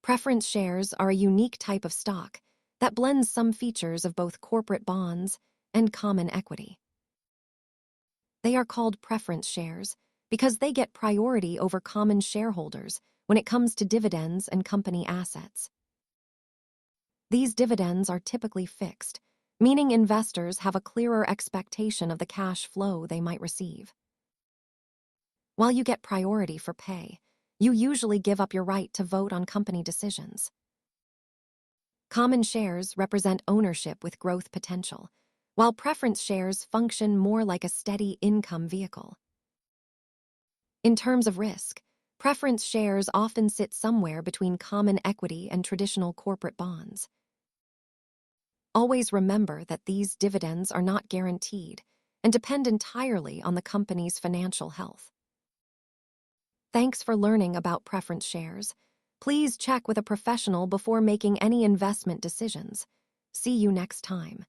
Preference shares are a unique type of stock that blends some features of both corporate bonds and common equity. They are called preference shares because they get priority over common shareholders when it comes to dividends and company assets. These dividends are typically fixed, meaning investors have a clearer expectation of the cash flow they might receive. While you get priority for pay, you usually give up your right to vote on company decisions. Common shares represent ownership with growth potential, while preference shares function more like a steady income vehicle. In terms of risk, preference shares often sit somewhere between common equity and traditional corporate bonds. Always remember that these dividends are not guaranteed and depend entirely on the company's financial health. Thanks for learning about preference shares. Please check with a professional before making any investment decisions. See you next time.